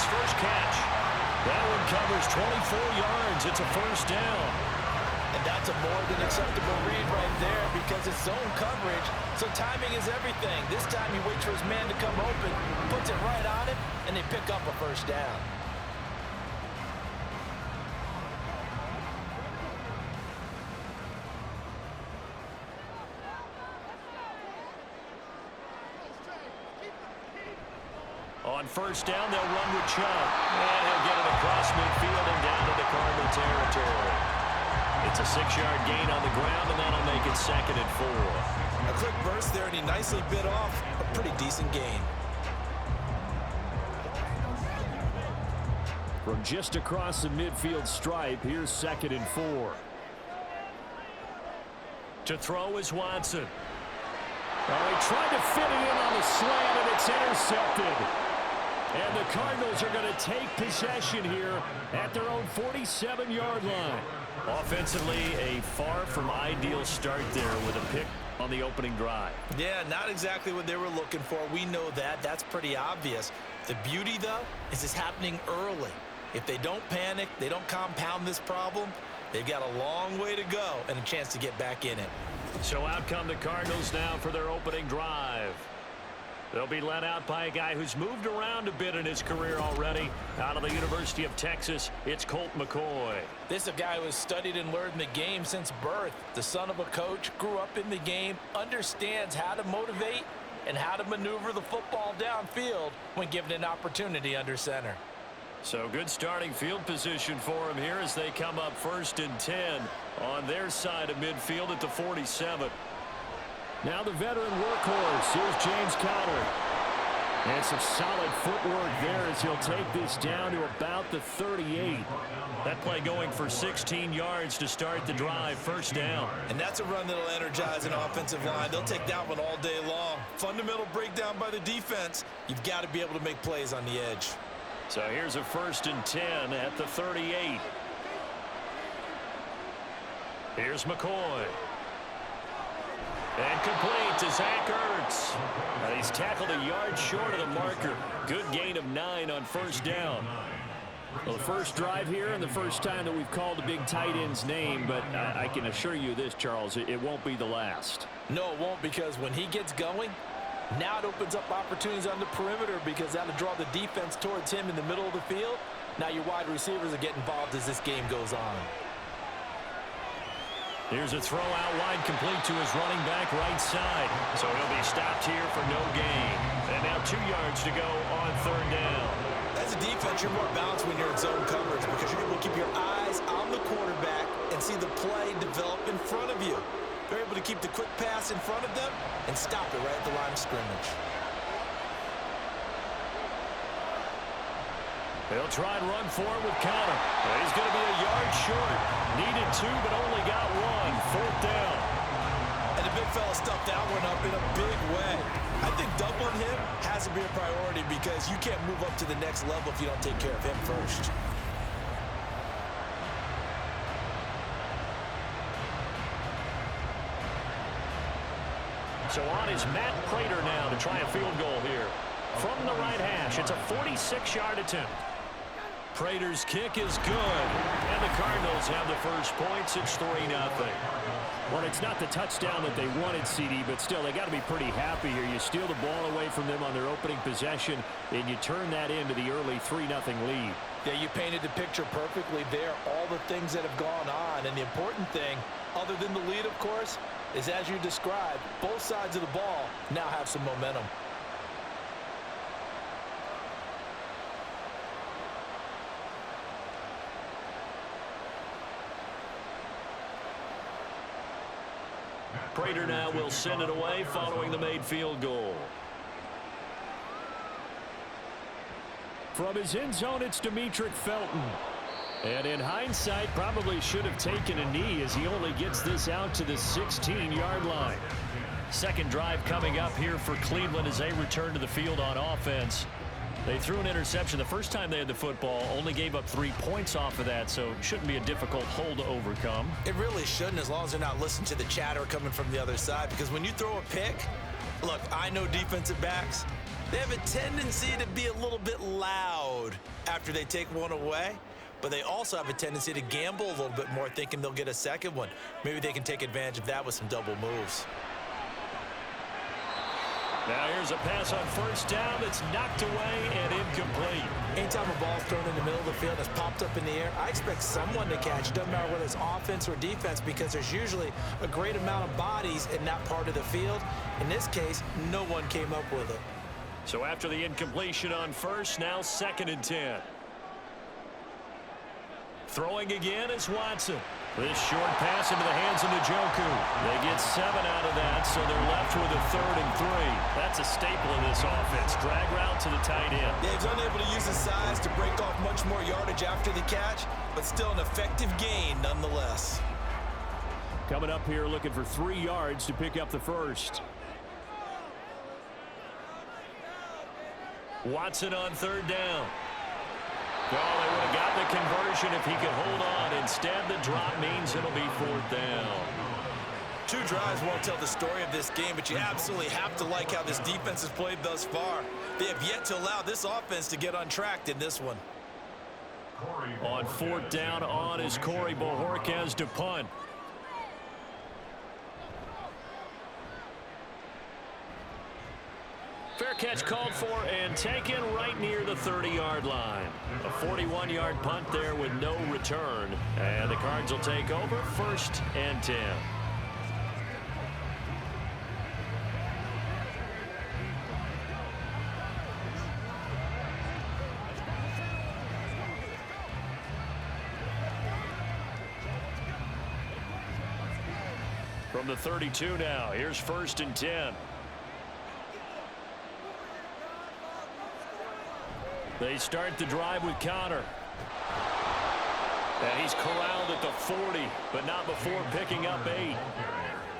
his first catch. That one covers 24 yards. It's a first down. And that's a more than acceptable read right there because it's zone coverage, so timing is everything. This time he waits for his man to come open, puts it right on him, and they pick up a first down. On first down, they'll run with Chubb. And he'll get it across midfield and down into Cardinal territory. It's a 6-yard gain on the ground, and that'll make it 2nd and 4. A quick burst there, and he nicely bit off a pretty decent gain. From just across the midfield stripe, here's 2nd and 4. To throw is Watson. Oh, he tried to fit it in on the slant, and it's intercepted. And the Cardinals are going to take possession here at their own 47-yard line. Offensively, a far from ideal start there with a pick on the opening drive. Yeah, not exactly what they were looking for. We know that. That's pretty obvious. The beauty, though, is it's happening early. If they don't panic, they don't compound this problem, they've got a long way to go and a chance to get back in it. So out come the Cardinals now for their opening drive. They'll be led out by a guy who's moved around a bit in his career already. Out of the University of Texas, it's Colt McCoy. This is a guy who has studied and learned the game since birth. The son of a coach, grew up in the game, understands how to motivate and how to maneuver the football downfield when given an opportunity under center. So good starting field position for him here as they come up 1st and 10 on their side of midfield at the 47. Now the veteran workhorse. Here's James Conner. And some solid footwork there as he'll take this down to about the 38. That play going for 16 yards to start the drive. First down. And that's a run that'll energize an offensive line. They'll take that one all day long. Fundamental breakdown by the defense. You've got to be able to make plays on the edge. So here's a 1st and 10 at the 38. Here's McCoy. And complete to Zach Ertz. And he's tackled a yard short of the marker. Good gain of 9 on first down. Well, the first drive here and the first time that we've called the big tight end's name, but I can assure you this, Charles, it won't be the last. No, it won't, because when he gets going, now it opens up opportunities on the perimeter because that'll draw the defense towards him in the middle of the field. Now your wide receivers are getting involved as this game goes on. Here's a throw out wide, complete to his running back right side. So he'll be stopped here for no gain. And now 2 yards to go on 3rd down. As a defense, you're more balanced when you're in zone coverage because you're able to keep your eyes on the quarterback and see the play develop in front of you. They're able to keep the quick pass in front of them and stop it right at the line of scrimmage. They'll try and run for it with Conner. He's going to be a yard short. Needed 2, but only got 1. 4th down. And the big fella stuffed that one up in a big way. I think doubling him has to be a priority because you can't move up to the next level if you don't take care of him first. So on is Matt Prater now to try a field goal here. From the right hash, it's a 46-yard attempt. Prater's kick is good. And the Cardinals have the first points. It's 3-0. Well, it's not the touchdown that they wanted, CD, but still, they got to be pretty happy here. You steal the ball away from them on their opening possession, and you turn that into the early 3-0 lead. Yeah, you painted the picture perfectly there, all the things that have gone on. And the important thing, other than the lead, of course, is as you described, both sides of the ball now have some momentum. Prater now will send it away following the made field goal. From his end zone, it's Demetric Felton. And in hindsight, probably should have taken a knee as he only gets this out to the 16-yard line. Second drive coming up here for Cleveland as they return to the field on offense. They threw an interception the first time they had the football, only gave up 3 points off of that, so it shouldn't be a difficult hole to overcome. It really shouldn't, as long as they're not listening to the chatter coming from the other side, because when you throw a pick, Look, I know defensive backs. They have a tendency to be a little bit loud after they take one away, but they also have a tendency to gamble a little bit more, thinking they'll get a second one. Maybe they can take advantage of that with some double moves. Now here's a pass on first down that's knocked away and incomplete. Anytime a ball's thrown in the middle of the field and it's popped up in the air, I expect someone to catch. It doesn't matter whether it's offense or defense, because there's usually a great amount of bodies in that part of the field. In this case, no one came up with it. So after the incompletion on first, now 2nd and 10. Throwing again is Watson. This short pass into the hands of Njoku. They get 7 out of that, so they're left with a 3rd and 3. That's a staple of this offense. Drag route to the tight end. Yeah, he's unable to use his size to break off much more yardage after the catch, but still an effective gain nonetheless. Coming up here looking for 3 yards to pick up the first. Watson on 3rd down. Oh, they would have gotten the conversion if he could hold on. Instead, the drop means it'll be 4th down. 2 drives won't tell the story of this game, but you absolutely have to like how this defense has played thus far. They have yet to allow this offense to get untracked in this one. On 4th down, on is Corey Bojorquez to punt. Fair catch called for and taken right near the 30-yard line. A 41-yard punt there with no return. And the Cards will take over 1st and 10. From the 32 now, here's 1st and 10. They start the drive with Connor. And he's corralled at the 40, but not before picking up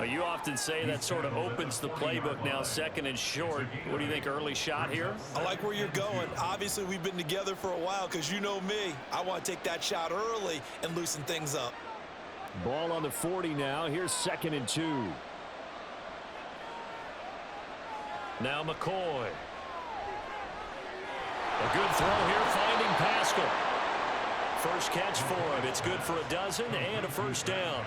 8. You often say that sort of opens the playbook now, 2nd and short. What do you think, early shot here? I like where you're going. Obviously, we've been together for a while because you know me. I want to take that shot early and loosen things up. Ball on the 40 now. Here's 2nd and 2. Now McCoy. A good throw here, finding Pascal. First catch for him. It's good for a dozen and a 1st down.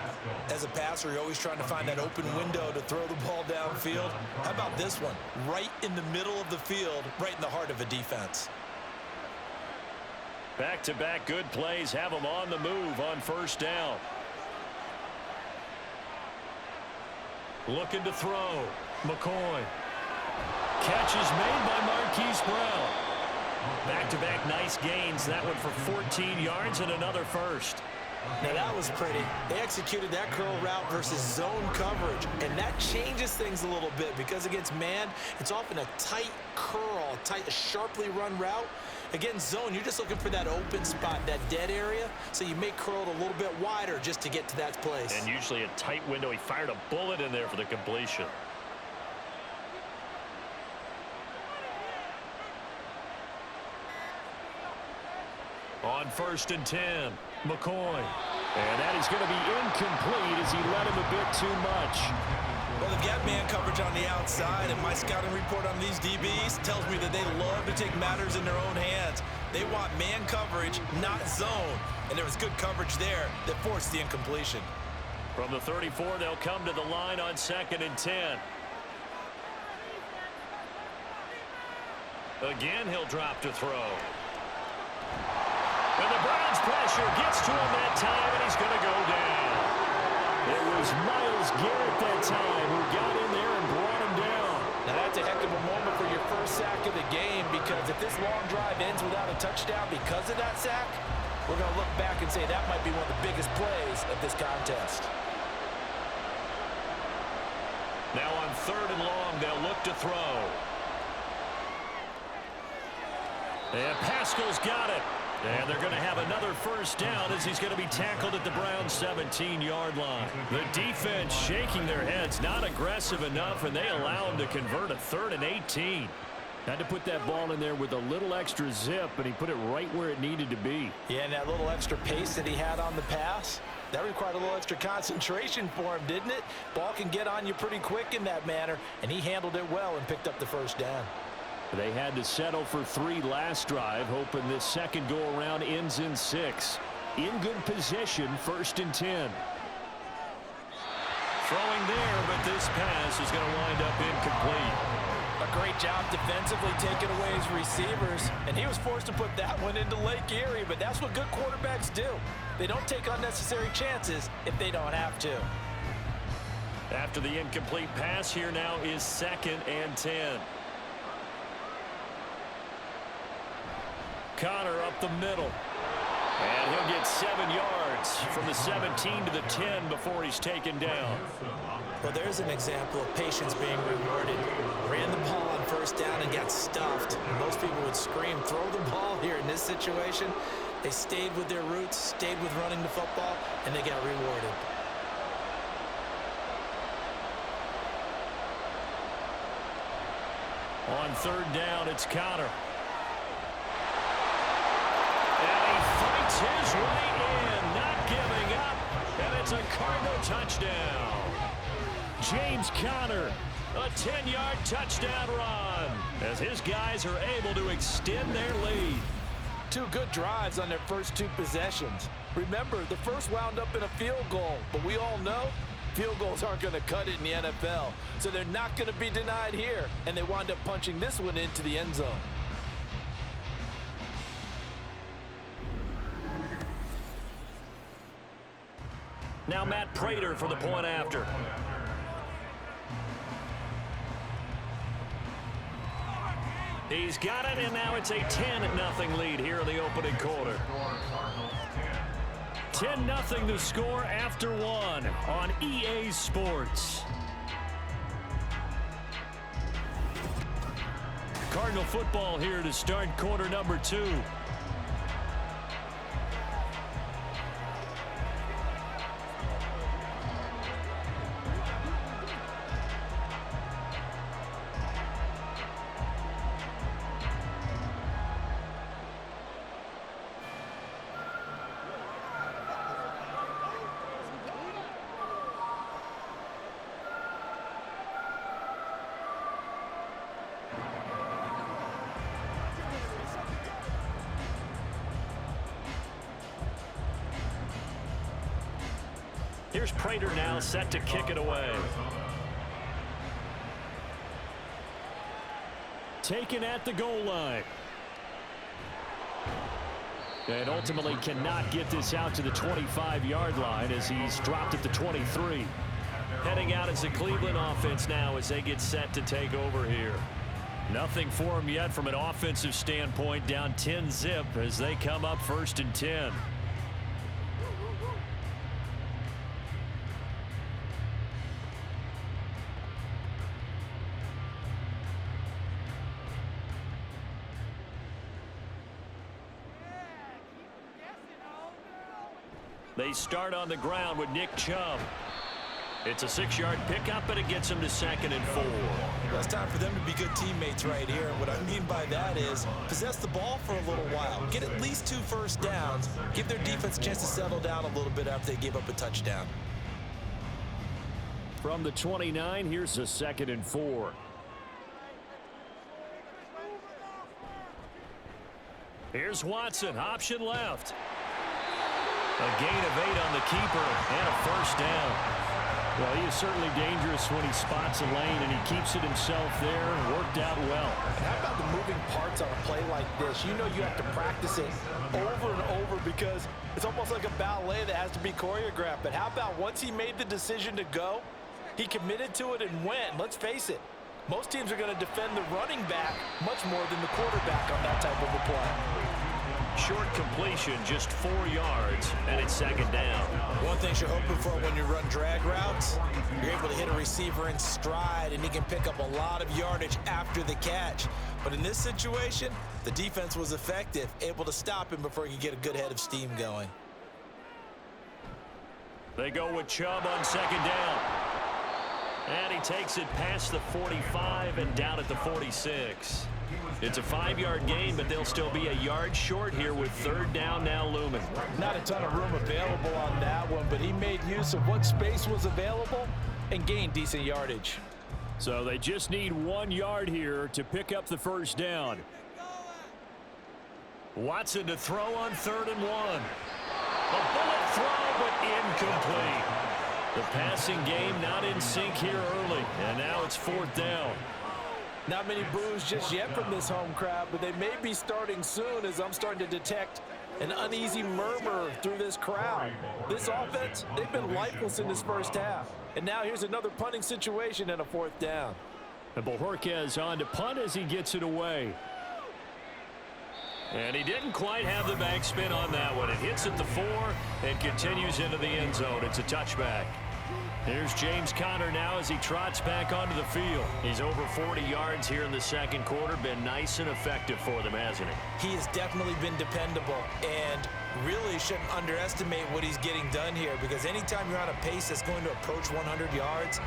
As a passer, you're always trying to find that open window to throw the ball downfield. How about this one? Right in the middle of the field, right in the heart of a defense. Back-to-back good plays have them on the move on 1st down. Looking to throw. McCoy. Catch is made by Marquise Brown. Back-to-back nice gains. That one for 14 yards and another 1st. Now that was pretty. They executed that curl route versus zone coverage, and that changes things a little bit because against man, it's often a tight curl, a sharply run route. Against zone, you're just looking for that open spot, that dead area, so you may curl it a little bit wider just to get to that place. And usually a tight window. He fired a bullet in there for the completion. On 1st and 10, McCoy. And that is going to be incomplete as he led him a bit too much. Well, they've got man coverage on the outside, and my scouting report on these DBs tells me that they love to take matters in their own hands. They want man coverage, not zone. And there was good coverage there that forced the incompletion. From the 34, they'll come to the line on 2nd and 10. Again, he'll drop to throw. And the Browns pressure gets to him that time, and he's going to go down. It was Myles Garrett that time who got in there and brought him down. Now that's a heck of a moment for your first sack of the game, because if this long drive ends without a touchdown because of that sack, we're going to look back and say that might be one of the biggest plays of this contest. Now on 3rd and long, they'll look to throw. And Pascal's got it. And they're going to have another 1st down as he's going to be tackled at the Browns' 17-yard line. The defense shaking their heads, not aggressive enough, and they allow him to convert a 3rd and 18. Had to put that ball in there with a little extra zip, and he put it right where it needed to be. Yeah, and that little extra pace that he had on the pass, That required a little extra concentration for him, didn't it? Ball can get on you pretty quick in that manner, and he handled it well and picked up the first down. They had to settle for 3 last drive, hoping this second go-around ends in 6. In good position, 1st and 10. Throwing there, but this pass is going to wind up incomplete. A great job defensively taking away his receivers, and he was forced to put that one into Lake Erie, but that's what good quarterbacks do. They don't take unnecessary chances if they don't have to. After the incomplete pass, here now is 2nd and 10. Connor up the middle. And he'll get 7 yards from the 17 to the 10 before he's taken down. Well, there's an example of patience being rewarded. Ran the ball on 1st down and got stuffed. Most people would scream, throw the ball here. In this situation, they stayed with their roots, stayed with running the football, and they got rewarded. On 3rd down, it's Connor. And he fights his way in, not giving up. And it's a Cardinal touchdown. James Conner, a 10-yard touchdown run, as his guys are able to extend their lead. 2 good drives on their first 2 possessions. Remember, the first wound up in a field goal, but we all know field goals aren't going to cut it in the NFL, so they're not going to be denied here, and they wind up punching this one into the end zone. Now Matt Prater for the point after. He's got it, and now it's a 10-0 lead here in the opening quarter. 10-0 the score after 1 on EA Sports. Cardinal football here to start quarter number 2. Here's Prater now set to kick it away. Taken at the goal line. And ultimately cannot get this out to the 25-yard line as he's dropped at the 23. Heading out as the Cleveland offense now as they get set to take over here. Nothing for them yet from an offensive standpoint, down 10-zip as they come up 1st and 10. They start on the ground with Nick Chubb. It's a 6-yard pickup, but it gets them to 2nd and 4. Well, it's time for them to be good teammates right here. And what I mean by that is possess the ball for a little while. Get at least 2 first downs. Give their defense a chance to settle down a little bit after they give up a touchdown. From the 29, here's a 2nd and 4. Here's Watson, option left. A gain of 8 on the keeper and a 1st down. Well, he is certainly dangerous when he spots a lane and he keeps it himself there. Worked out well. And how about the moving parts on a play like this? You know you have to practice it over and over because it's almost like a ballet that has to be choreographed. But how about once he made the decision to go, he committed to it and went. Let's face it, most teams are going to defend the running back much more than the quarterback on that type of a play. Short completion, just 4 yards, and it's 2nd down. One thing you're hoping for when you run drag routes, you're able to hit a receiver in stride, and he can pick up a lot of yardage after the catch. But in this situation, the defense was effective, able to stop him before he could get a good head of steam going. They go with Chubb on 2nd down. And he takes it past the 45 and down at the 46. It's a 5-yard gain, but they'll still be a yard short here with third down now looming. Not a ton of room available on that one, but he made use of what space was available and gained decent yardage. So they just need 1 yard here to pick up the first down. Watson to throw on 3rd and 1. A bullet throw, but incomplete. The passing game not in sync here early, and now it's 4th down. Not many boos just yet from this home crowd, but they may be starting soon as I'm starting to detect an uneasy murmur through this crowd. This offense, they've been lifeless in this first half. And now here's another punting situation and a 4th down. And Bojorquez on to punt as he gets it away. And he didn't quite have the backspin on that one. It hits at the 4 and continues into the end zone. It's a touchback. Here's James Conner now as he trots back onto the field. He's over 40 yards here in the second quarter. Been nice and effective for them, hasn't he? He has definitely been dependable and really shouldn't underestimate what he's getting done here, because anytime you're on a pace that's going to approach 100 yards,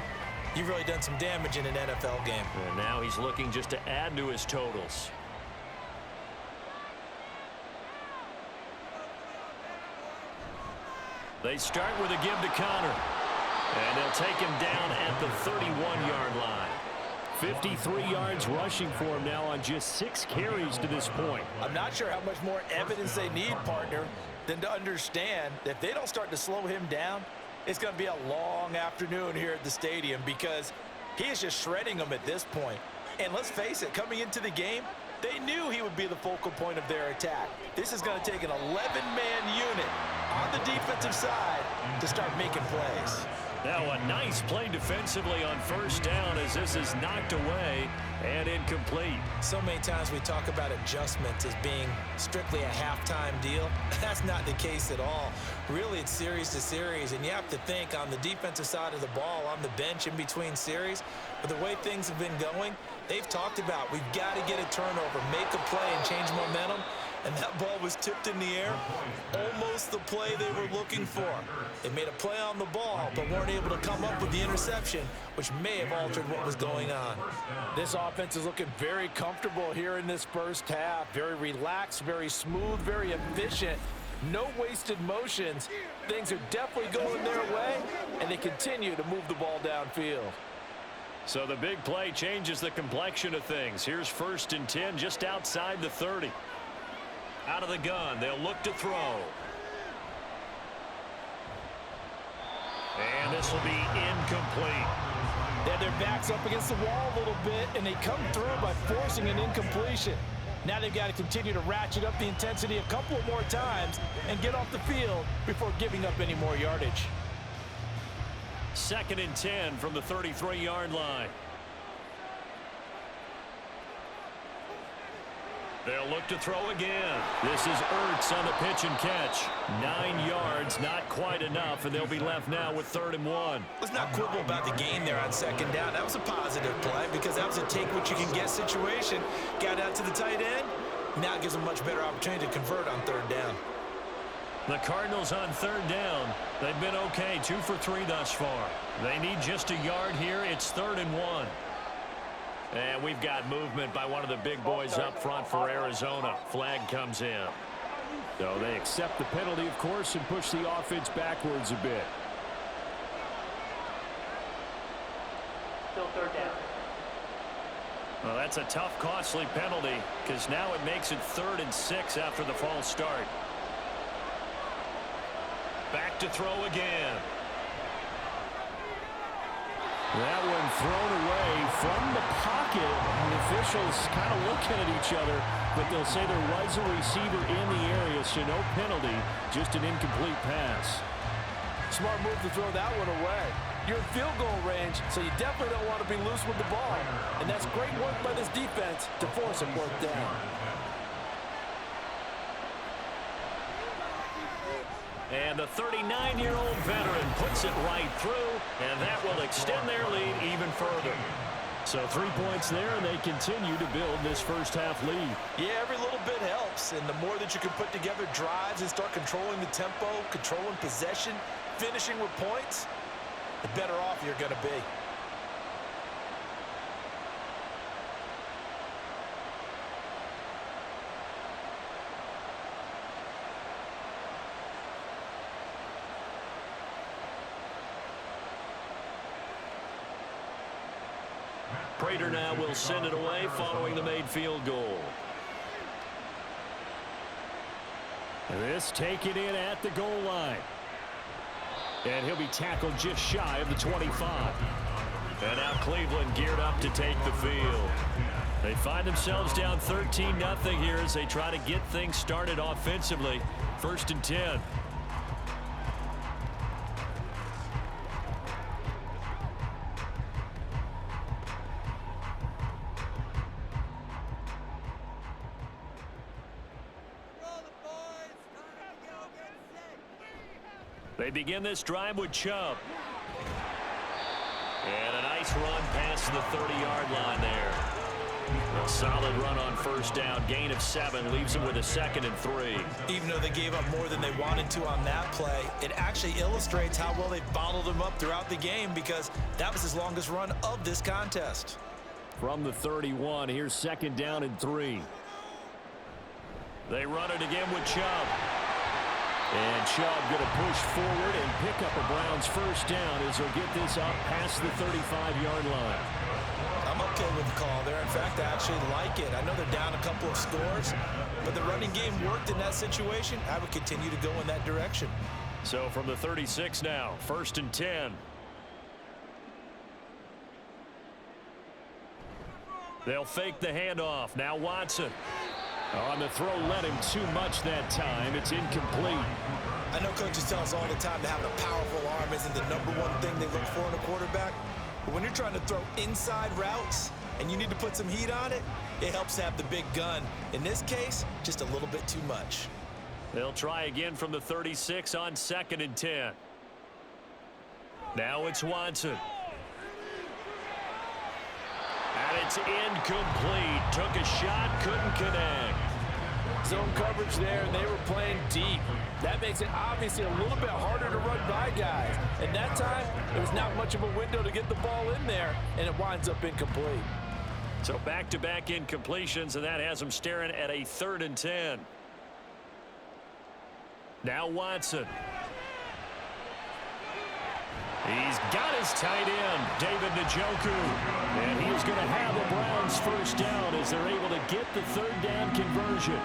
you've really done some damage in an NFL game. And now he's looking just to add to his totals. They start with a give to Conner. And they'll take him down at the 31-yard line. 53 yards rushing for him now on just 6 carries to this point. I'm not sure how much more evidence they need, partner, than to understand that if they don't start to slow him down, it's going to be a long afternoon here at the stadium, because he is just shredding them at this point. And let's face it, coming into the game, they knew he would be the focal point of their attack. This is going to take an 11-man unit on the defensive side to start making plays. Now a nice play defensively on first down as this is knocked away and incomplete. So many times we talk about adjustments as being strictly a halftime deal. That's not the case at all. Really, it's series to series, and you have to think on the defensive side of the ball, on the bench in between series, but the way things have been going, they've talked about we've got to get a turnover, make a play, and change momentum. And that ball was tipped in the air, almost the play they were looking for. They made a play on the ball, but weren't able to come up with the interception, which may have altered what was going on. This offense is looking very comfortable here in this first half. Very relaxed, very smooth, very efficient. No wasted motions. Things are definitely going their way, and they continue to move the ball downfield. So the big play changes the complexion of things. Here's 1st and 10 just outside the 30. Out of the gun, they'll look to throw. And this will be incomplete. They have their backs up against the wall a little bit, and they come through by forcing an incompletion. Now they've got to continue to ratchet up the intensity a couple more times and get off the field before giving up any more yardage. 2nd and 10 from the 33-yard line. They'll look to throw again. This is Ertz on the pitch and catch. 9 yards, not quite enough, and they'll be left now with 3rd and 1. Let's not quibble about the gain there on 2nd down. That was a positive play because that was a take-what-you-can-get situation. Got out to the tight end. Now it gives them a much better opportunity to convert on 3rd down. The Cardinals on 3rd down. They've been okay, 2 for 3 thus far. They need just a yard here. It's 3rd and 1. And we've got movement by one of the big boys up front for Arizona. Flag comes in. So they accept the penalty, of course, and push the offense backwards a bit. Still 3rd down. Well, that's a tough, costly penalty because now it makes it 3rd and 6 after the false start. Back to throw again. That one thrown away from the pocket. The officials kind of looking at each other, but they'll say there was a receiver in the area, so no penalty, just an incomplete pass. Smart move to throw that one away. You're in field goal range, so you definitely don't want to be loose with the ball. And that's great work by this defense to force a 4th down. And the 39-year-old veteran puts it right through, and that will extend their lead even further. So 3 points there, and they continue to build this first half lead. Yeah, every little bit helps, and the more that you can put together drives and start controlling the tempo, controlling possession, finishing with points, the better off you're going to be. Raider now will send it away following the made field goal. This taken in at the goal line. And he'll be tackled just shy of the 25. And now Cleveland geared up to take the field. They find themselves down 13-0 here as they try to get things started offensively. 1st and 10. They begin this drive with Chubb. And a nice run past the 30-yard line there. A solid run on 1st down. Gain of 7 leaves them with a 2nd and 3. Even though they gave up more than they wanted to on that play, it actually illustrates how well they bottled them up throughout the game because that was his longest run of this contest. From the 31, here's 2nd down and 3. They run it again with Chubb. And Chubb going to push forward and pick up a Browns 1st down as he'll get this up past the 35-yard line. I'm okay with the call there. In fact, I actually like it. I know they're down a couple of scores, but the running game worked in that situation. I would continue to go in that direction. So from the 36 now, 1st and 10. They'll fake the handoff. Now Watson. On the throw, led him too much that time. It's incomplete. I know coaches tell us all the time that having a powerful arm isn't the #1 thing they look for in a quarterback. But when you're trying to throw inside routes and you need to put some heat on it, it helps to have the big gun. In this case, just a little bit too much. They'll try again from the 36 on 2nd and 10. Now it's Watson. And it's incomplete. Took a shot, couldn't connect. Zone coverage there, and they were playing deep. That makes it obviously a little bit harder to run by guys. And that time, there was not much of a window to get the ball in there, and it winds up incomplete. So back-to-back incompletions, and that has them staring at a 3rd and 10. Now Watson. He's got his tight end, David Njoku. And he's going to have the Browns 1st down as they're able to get the 3rd down conversion.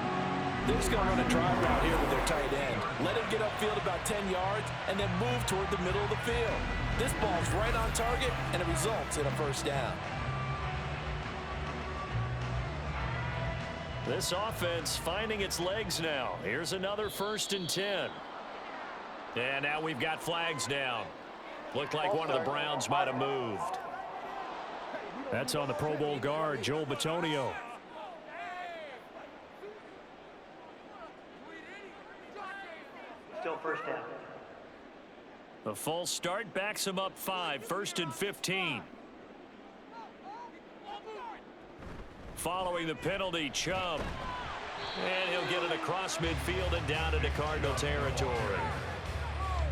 They're just going to run a drive route here with their tight end. Let him get upfield about 10 yards and then move toward the middle of the field. This ball's right on target, and it results in a 1st down. This offense finding its legs now. Here's another 1st and 10. And now we've got flags down. Looked like one of the Browns might have moved. That's on the Pro Bowl guard, Joel Bitonio. Still 1st down. The false start backs him up 5, 1st and 15. Following the penalty, Chubb. And he'll get it across midfield and down into Cardinal territory.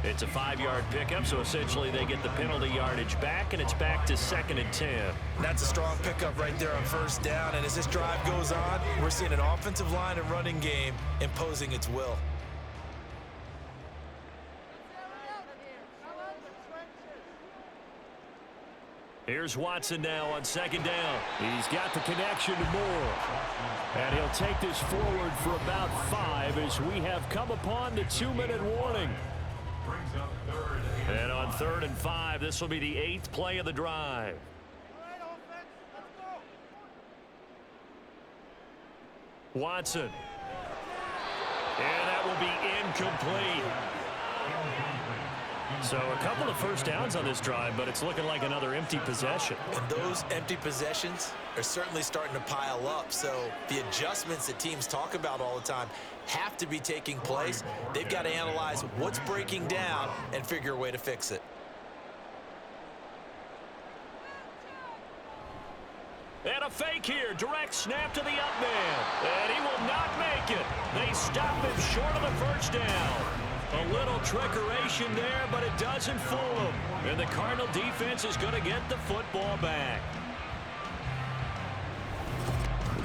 It's a 5-yard pickup, so essentially they get the penalty yardage back, and it's back to 2nd and 10. That's a strong pickup right there on 1st down, and as this drive goes on, we're seeing an offensive line and running game imposing its will. Here's Watson now on 2nd down. He's got the connection to Moore. And he'll take this forward for about 5 as we have come upon the 2-minute warning. And on 3rd and 5, this will be the 8th play of the drive. Watson. And that will be incomplete. So a couple of 1st downs on this drive, but it's looking like another empty possession. And those empty possessions are certainly starting to pile up. So the adjustments that teams talk about all the time have to be taking place. They've got to analyze what's breaking down and figure a way to fix it. And a fake here. Direct snap to the up man. And he will not make it. They stop him short of the 1st down. A little trickeration there, but it doesn't fool him. And the Cardinal defense is going to get the football back.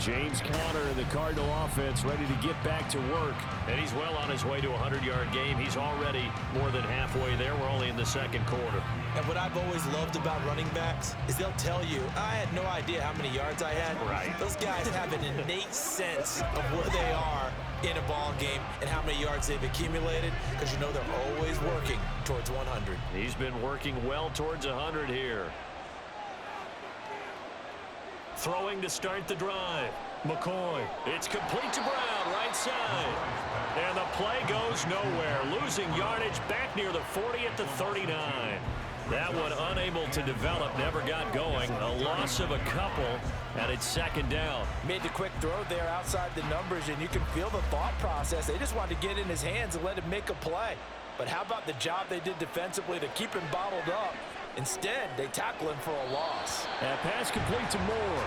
James Conner and the Cardinal offense ready to get back to work. And he's well on his way to a 100-yard game. He's already more than halfway there. We're only in the second quarter. And what I've always loved about running backs is they'll tell you, I had no idea how many yards I had. Right. Those guys have an innate sense of where they are in a ball game and how many yards they've accumulated, because you know they're always working towards 100. He's been working well towards 100 here. Throwing to start the drive. McCoy. It's complete to Brown, right side. And the play goes nowhere. Losing yardage back near the 40 at the 39. That one unable to develop, never got going. A loss of a couple, and it's second down. Made the quick throw there outside the numbers, and you can feel the thought process. They just wanted to get in his hands and let him make a play. But how about the job they did defensively to keep him bottled up? Instead, they tackle him for a loss. That pass complete to Moore.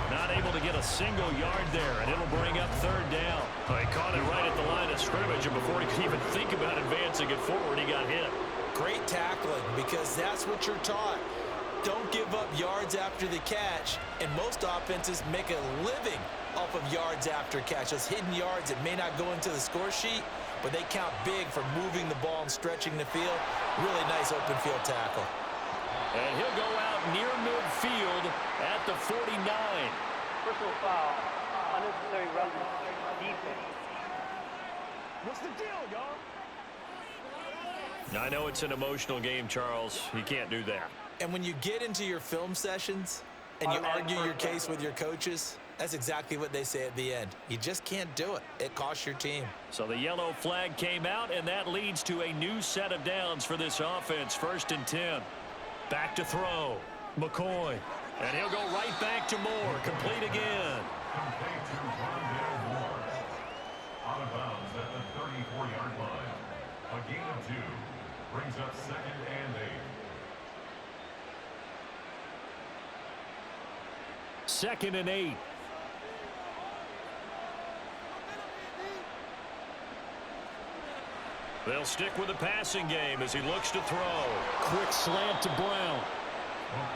Not able to get a single yard there, and it'll bring up third down. He caught it right at the line of scrimmage, and before he could even think about advancing it forward, he got hit. Great tackling, because that's what you're taught. Don't give up yards after the catch, and most offenses make a living off of yards after catch. Those hidden yards that may not go into the score sheet, but they count big for moving the ball and stretching the field. Really nice open field tackle. And he'll go out near midfield at the 49. Personal foul, unnecessary roughness, defense. What's the deal, y'all? I know it's an emotional game, Charles. You can't do that. And when you get into your film sessions and you argue your case with your coaches, that's exactly what they say at the end. You just can't do it. It costs your team. So the yellow flag came out, and that leads to a new set of downs for this offense. 1st and 10. Back to throw. McCoy. And he'll go right back to Moore. Complete again. Out of bounds at the 34-yard line. A gain of 2 brings up 2nd and 8. 2nd and 8. They'll stick with the passing game as he looks to throw. Quick slant to Brown.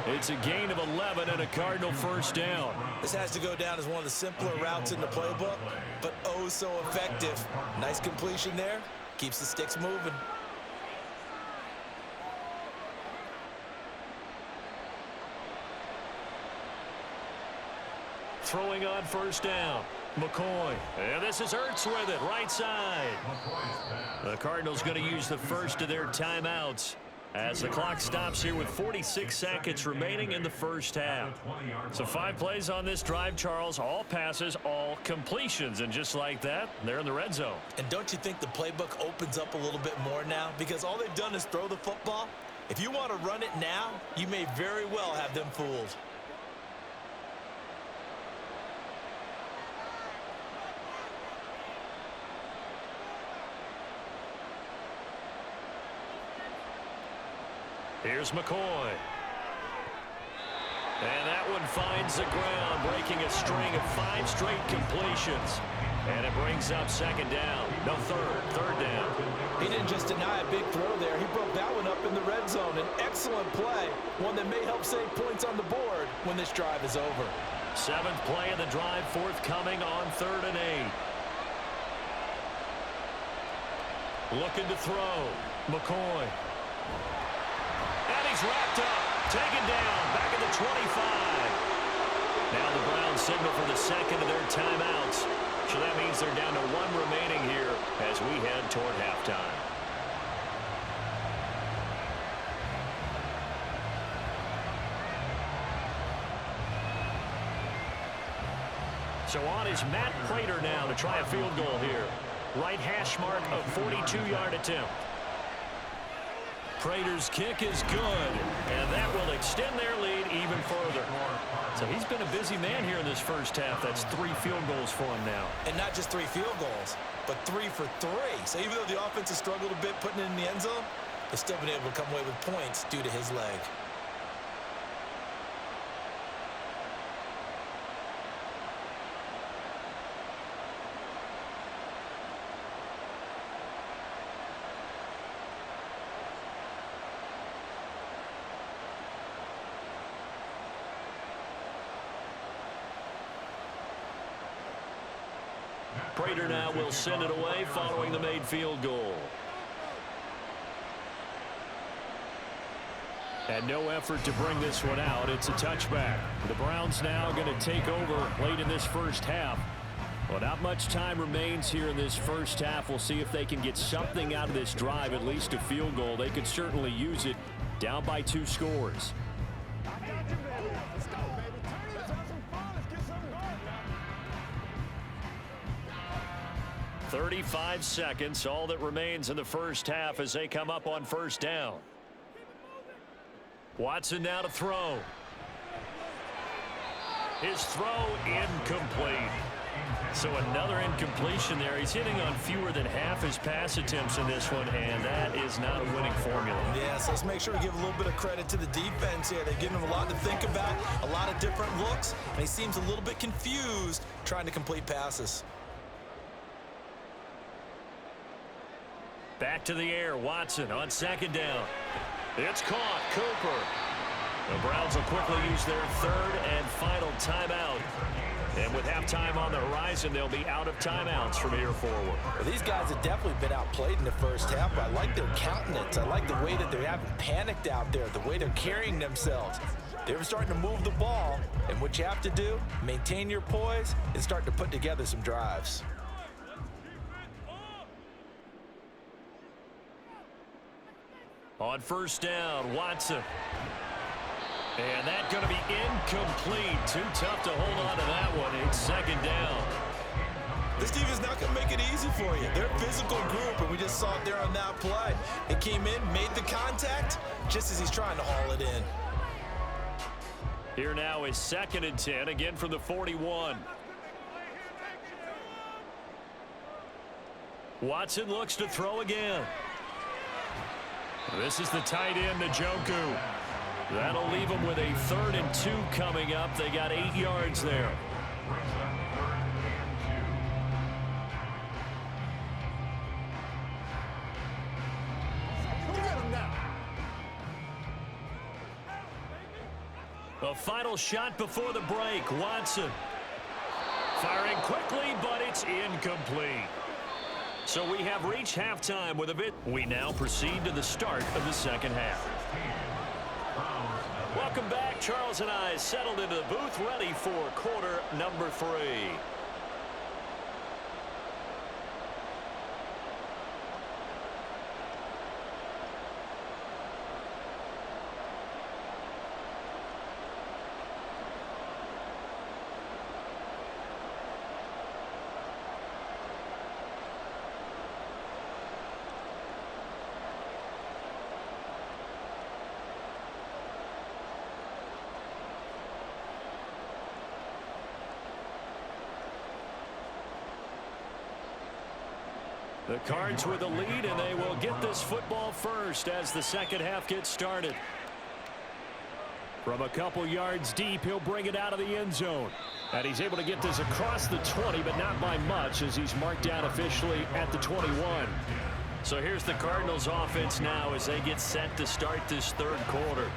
It's a gain of 11 and a Cardinal first down. This has to go down as one of the simpler routes in the playbook, but oh so effective. Nice completion there. Keeps the sticks moving. Throwing on first down. McCoy. And this is Ertz with it, right side. The Cardinals going to use the first of their timeouts as the clock stops here with 46 seconds remaining in the first half. So 5 plays on this drive, Charles. All passes, all completions. And just like that, they're in the red zone. And don't you think the playbook opens up a little bit more now? Because all they've done is throw the football. If you want to run it now, you may very well have them fooled. Here's McCoy. And that one finds the ground, breaking a string of 5 straight completions. And it brings up second down. No, third down. He didn't just deny a big throw there. He broke that one up in the red zone. An excellent play, one that may help save points on the board when this drive is over. 7th play of the drive forthcoming on 3rd and 8. Looking to throw. McCoy. And he's wrapped up. Taken down. Back at the 25. Now the Browns signal for the second of their timeouts. So that means they're down to 1 remaining here as we head toward halftime. So on is Matt Prater now to try a field goal here. Right hash mark of 42-yard attempt. Prater's kick is good, and that will extend their lead even further. So he's been a busy man here in this first half. That's 3 field goals for him now. And not just 3 field goals, but 3 for 3. So even though the offense has struggled a bit putting it in the end zone, they've still been able to come away with points due to his leg. Prater now will send it away following the made field goal. And no effort to bring this one out. It's a touchback. The Browns now going to take over late in this first half. Well, not much time remains here in this first half. We'll see if they can get something out of this drive, at least a field goal. They could certainly use it, down by 2 scores. 35 seconds, all that remains in the first half as they come up on first down. Watson now to throw. His throw incomplete. So another incompletion there. He's hitting on fewer than half his pass attempts in this one, and that is not a winning formula. Yes, let's make sure we give a little bit of credit to the defense here. They've given him a lot to think about, a lot of different looks, and he seems a little bit confused trying to complete passes. Back to the air, Watson on second down. It's caught, Cooper. The Browns will quickly use their third and final timeout. And with halftime on the horizon, they'll be out of timeouts from here forward. Well, these guys have definitely been outplayed in the first half, but I like their countenance. I like the way that they haven't panicked out there, the way they're carrying themselves. They're starting to move the ball, and what you have to do, maintain your poise and start to put together some drives. On first down, Watson. And that's going to be incomplete. Too tough to hold on to that one. It's second down. This team is not going to make it easy for you. They're a physical group, and we just saw it there on that play. They came in, made the contact, just as he's trying to haul it in. Here now is 2nd and 10, again from the 41. Watson looks to throw again. This is the tight end, Njoku. That'll leave them with a 3rd and 2 coming up. They got 8 yards there. A final shot before the break. Watson firing quickly, but it's incomplete. So we have reached halftime with a bit. We now proceed to the start of the second half. Welcome back. Charles and I settled into the booth, ready for quarter number 3. The Cards with a lead, and they will get this football first as the second half gets started. From a couple yards deep, he'll bring it out of the end zone. And he's able to get this across the 20, but not by much, as he's marked down officially at the 21. So here's the Cardinals offense now as they get set to start this third quarter.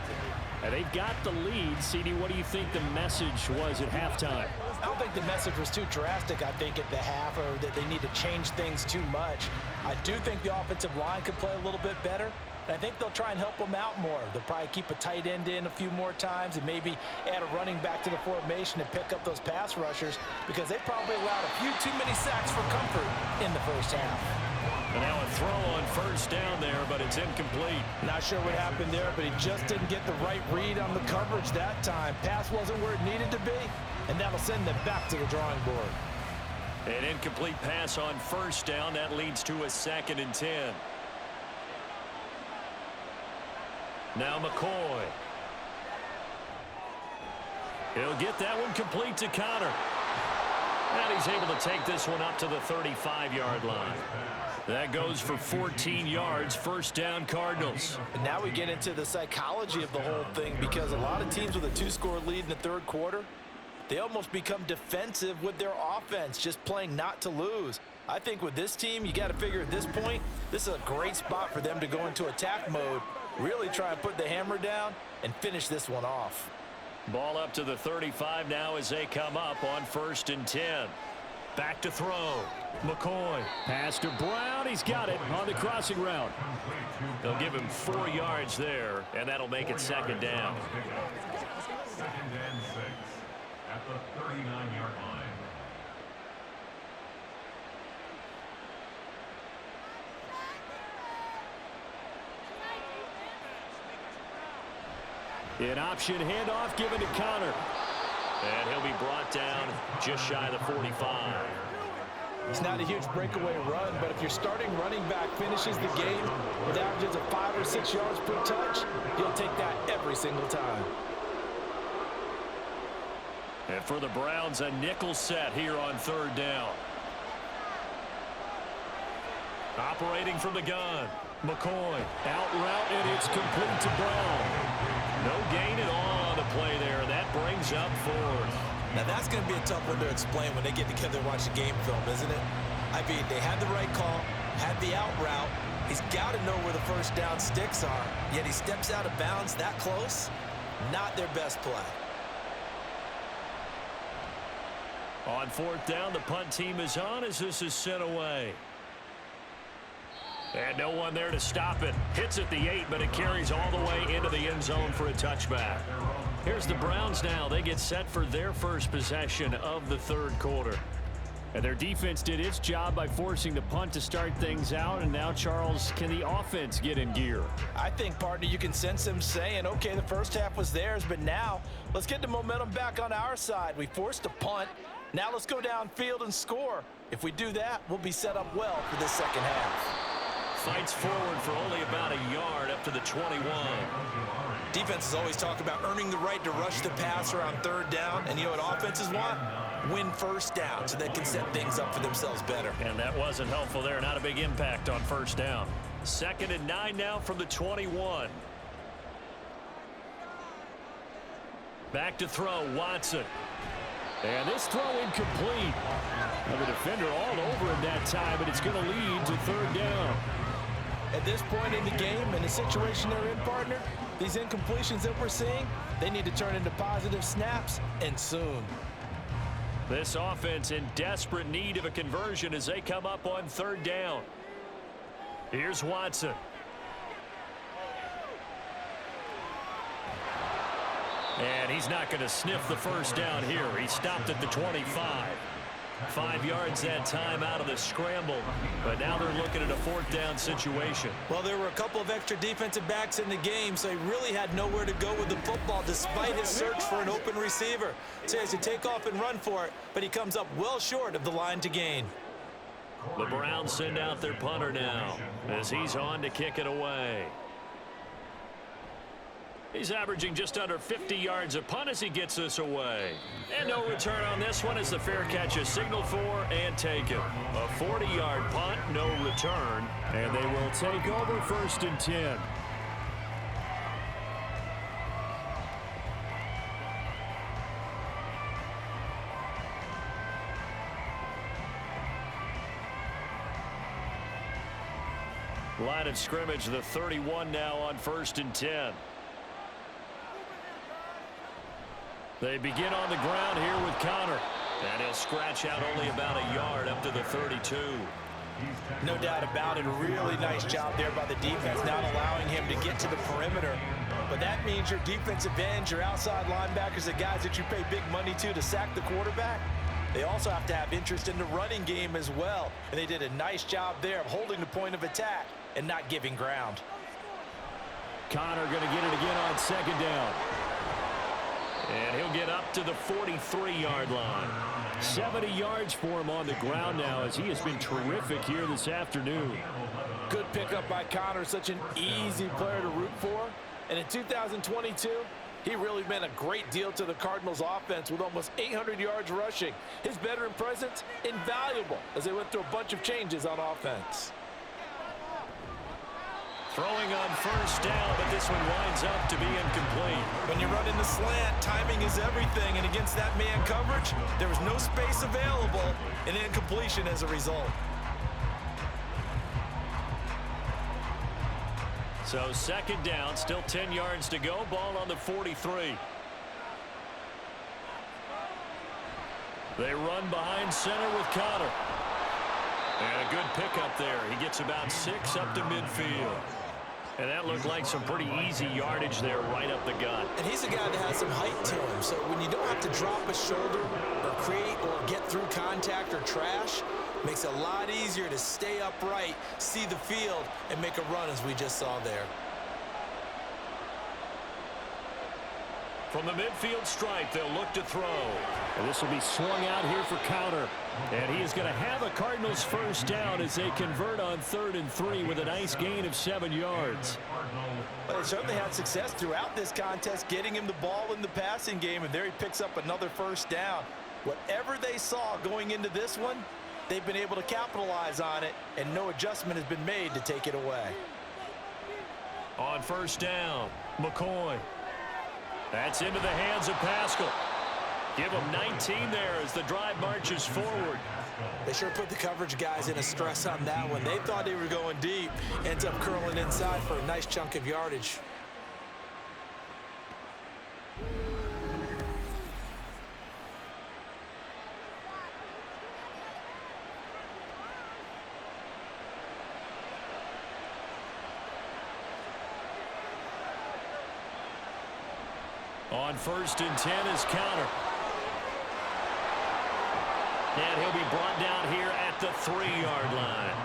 And they've got the lead. CD, what do you think the message was at halftime? I don't think the message was too drastic, I think, at the half, or that they need to change things too much. I do think the offensive line could play a little bit better. And I think they'll try and help them out more. They'll probably keep a tight end in a few more times and maybe add a running back to the formation and pick up those pass rushers, because they probably allowed a few too many sacks for comfort in the first half. And now a throw on first down there, but it's incomplete. Not sure what happened there, but he just didn't get the right read on the coverage that time. Pass wasn't where it needed to be, and that'll send them back to the drawing board. An incomplete pass on first down. That leads to a 2nd and 10. Now McCoy. He'll get that one complete to Connor. And he's able to take this one up to the 35-yard line. That goes for 14 yards. First down, Cardinals. And now we get into the psychology of the whole thing, because a lot of teams with a 2-score lead in the third quarter, they almost become defensive with their offense, just playing not to lose. I think with this team, you got to figure at this point, this is a great spot for them to go into attack mode, really try and put the hammer down and finish this one off. Ball up to the 35 now as they come up on 1st and 10. Back to throw. McCoy. Pass to Brown. He's got it on the crossing route. They'll give him 4 yards there, and that'll make it second down. Second and 6 at the 39-yard line. An option handoff given to Connor. And he'll be brought down just shy of the 45. It's not a huge breakaway run, but if your starting running back finishes the game with averages of 5 or 6 yards per touch, you'll take that every single time. And for the Browns, a nickel set here on third down. Operating from the gun. McCoy out route, and it's complete to Brown. No gain at all on the play there. That brings up 4th. Now, that's going to be a tough one to explain when they get together and watch the game film, isn't it? I mean, they had the right call, had the out route. He's got to know where the first down sticks are, yet he steps out of bounds that close. Not their best play. On 4th down, the punt team is on as this is sent away. And no one there to stop it. Hits at the 8, but it carries all the way into the end zone for a touchback. Here's the Browns now. They get set for their first possession of the third quarter. And their defense did its job by forcing the punt to start things out. And now, Charles, can the offense get in gear? I think, partner, you can sense them saying, okay, the first half was theirs, but now let's get the momentum back on our side. We forced a punt. Now let's go downfield and score. If we do that, we'll be set up well for this second half. Fights forward for only about a yard up to the 21. Defenses always talk about earning the right to rush the passer on third down. And you know what offenses want? Win first down so they can set things up for themselves better. And that wasn't helpful there. Not a big impact on first down. 2nd and 9 now from the 21. Back to throw, Watson. And this throw incomplete. Now the defender all over him that time, but it's going to lead to third down. At this point in the game, in the situation they're in, partner, these incompletions that we're seeing, they need to turn into positive snaps, and soon. This offense in desperate need of a conversion as they come up on third down. Here's Watson. And he's not going to sniff the first down here. He stopped at the 25. 5 yards that time out of the scramble. But now they're looking at a 4th down situation. Well, there were a couple of extra defensive backs in the game, so he really had nowhere to go with the football despite his search for an open receiver. So he has to take off and run for it, but he comes up well short of the line to gain. The Browns send out their punter now as he's on to kick it away. He's averaging just under 50 yards a punt as he gets this away. And no return on this one as the fair catch is signaled for and taken. A 40-yard punt, no return. And they will take over 1st and 10. Line of scrimmage, the 31 now on 1st and 10. They begin on the ground here with Connor. And he'll scratch out only about a yard up to the 32. No doubt about it. A really nice job there by the defense, not allowing him to get to the perimeter. But that means your defensive ends, your outside linebackers, the guys that you pay big money to sack the quarterback, they also have to have interest in the running game as well. And they did a nice job there of holding the point of attack and not giving ground. Connor going to get it again on 2nd down. And he'll get up to the 43-yard line. 70 yards for him on the ground now as he has been terrific here this afternoon. Good pickup by Connor, such an easy player to root for. And in 2022, he really meant a great deal to the Cardinals offense with almost 800 yards rushing. His veteran presence, invaluable as they went through a bunch of changes on offense. Throwing on 1st down, but this one winds up to be incomplete. When you run in the slant, timing is everything, and against that man coverage, there was no space available, and incompletion as a result. So 2nd down, still 10 yards to go, ball on the 43. They run behind center with Connor. And a good pickup there. He gets about 6 up to midfield. And that looked like some pretty easy yardage there right up the gut. And he's a guy that has some height to him. So when you don't have to drop a shoulder or create or get through contact or trash, makes it a lot easier to stay upright, see the field, and make a run as we just saw there. From the midfield stripe, they'll look to throw. And this will be swung out here for counter. And he is going to have a Cardinals first down as they convert on 3rd and 3 with a nice gain of 7 yards. Well, they certainly had success throughout this contest, getting him the ball in the passing game, and there he picks up another first down. Whatever they saw going into this one, they've been able to capitalize on it, and no adjustment has been made to take it away. On first down, McCoy. That's into the hands of Pascal. Give him 19 there as the drive marches forward. They sure put the coverage guys in a stress on that one. They thought they were going deep. Ends up curling inside for a nice chunk of yardage. On 1st and 10 is counter. And he'll be brought down here at the 3-yard line.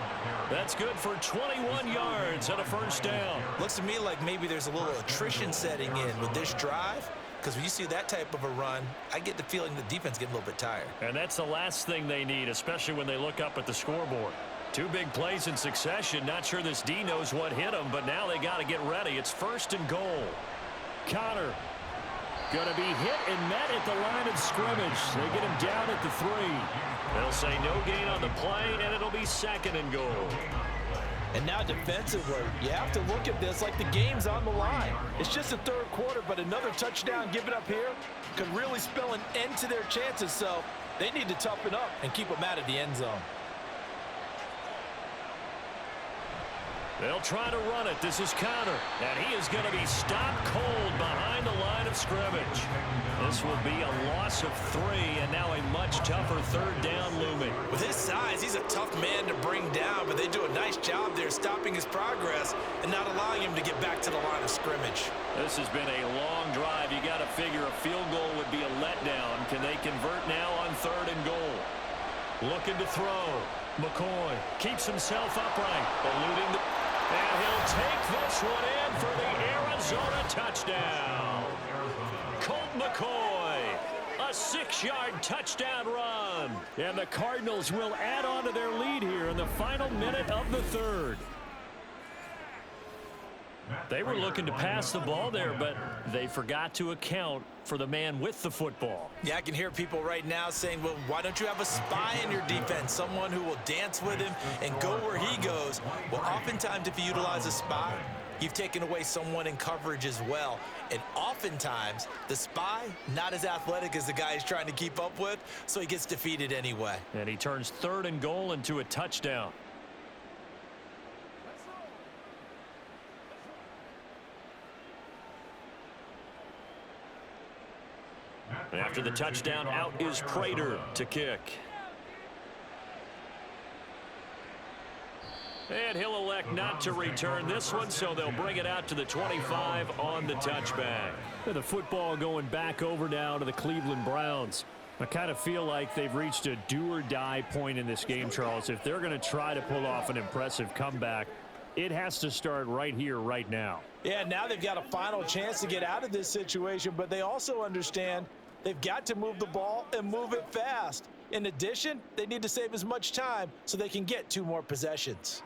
That's good for 21 yards and a first down. Looks to me like maybe there's a little attrition setting in with this drive, because when you see that type of a run, I get the feeling the defense getting a little bit tired. And that's the last thing they need, especially when they look up at the scoreboard. 2 big plays in succession. Not sure this D knows what hit him, but now they got to get ready. It's 1st and goal. Connor going to be hit and met at the line of scrimmage. They get him down at the 3. They'll say no gain on the play, and it'll be 2nd and goal. And now defensively, you have to look at this like the game's on the line. It's just the 3rd quarter, but another touchdown given up here could really spell an end to their chances, so they need to toughen up and keep them out of the end zone. They'll try to run it. This is counter. And he is going to be stopped cold behind the line of scrimmage. This will be a loss of 3, and now a much tougher 3rd down looming. With his size, he's a tough man to bring down, but they do a nice job there stopping his progress and not allowing him to get back to the line of scrimmage. This has been a long drive. You got to figure a field goal would be a letdown. Can they convert now on 3rd and goal? Looking to throw. McCoy keeps himself upright, eluding the... And he'll take this one in for the Arizona touchdown. Colt McCoy, a 6-yard touchdown run. And the Cardinals will add on to their lead here in the final minute of the 3rd. They were looking to pass the ball there, but they forgot to account for the man with the football. Yeah, I can hear people right now saying, well, why don't you have a spy in your defense, someone who will dance with him and go where he goes? Well, oftentimes if you utilize a spy, you've taken away someone in coverage as well. And oftentimes, the spy, not as athletic as the guy he's trying to keep up with, so he gets defeated anyway. And he turns 3rd and goal into a touchdown. After the touchdown, out is Prater to kick. And he'll elect not to return this one, so they'll bring it out to the 25 on the touchback. And the football going back over now to the Cleveland Browns. I kind of feel like they've reached a do-or-die point in this game, Charles. If they're going to try to pull off an impressive comeback, it has to start right here, right now. Yeah, now they've got a final chance to get out of this situation, but they also understand they've got to move the ball and move it fast. In addition, they need to save as much time so they can get 2 more possessions.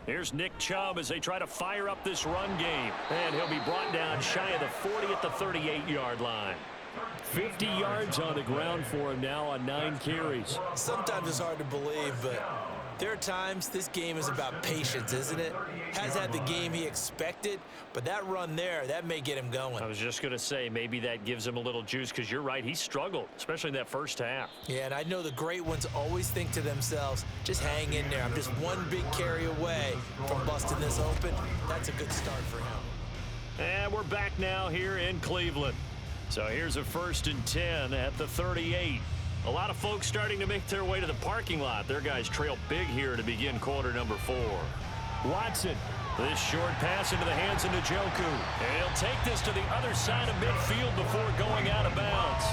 Here's Nick Chubb as they try to fire up this run game. And he'll be brought down shy of the 40 at the 38-yard line. 50 yards on the ground for him now on 9 carries. Sometimes it's hard to believe, but there are times this game is about patience, isn't it? Has had the game he expected, but that run there, that may get him going. I was just going to say, maybe that gives him a little juice, because you're right, he struggled, especially in that first half. Yeah, and I know the great ones always think to themselves, just hang in there. I'm just one big carry away from busting this open. That's a good start for him. And we're back now here in Cleveland. So here's a 1st and 10 at the 38. A lot of folks starting to make their way to the parking lot. Their guys trail big here to begin quarter number 4. Watson. This short pass into the hands of Njoku. And he'll take this to the other side of midfield before going out of bounds.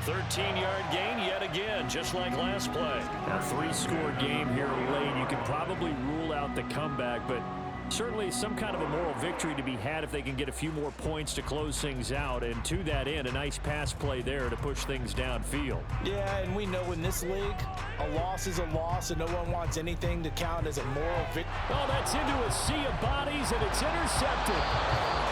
13-yard gain yet again, just like last play. A 3-score game here late. You could probably rule out the comeback, but certainly some kind of a moral victory to be had if they can get a few more points to close things out. And to that end, a nice pass play there to push things downfield. Yeah, and we know in this league, a loss is a loss, and no one wants anything to count as a moral victory. Oh, that's into a sea of bodies, and it's intercepted.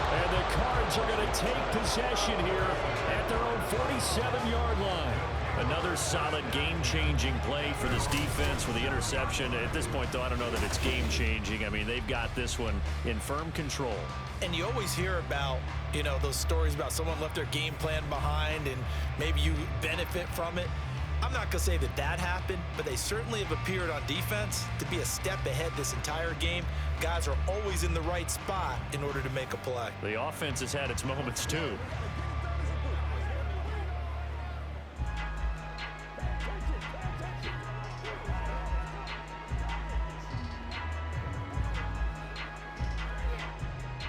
And the Cards are going to take possession here at their own 47-yard line. Another solid game-changing play for this defense with the interception. At this point, though, I don't know that it's game-changing. I mean, they've got this one in firm control. And you always hear about, you know, those stories about someone left their game plan behind and maybe you benefit from it. I'm not going to say that that happened, but they certainly have appeared on defense to be a step ahead this entire game. Guys are always in the right spot in order to make a play. The offense has had its moments, too.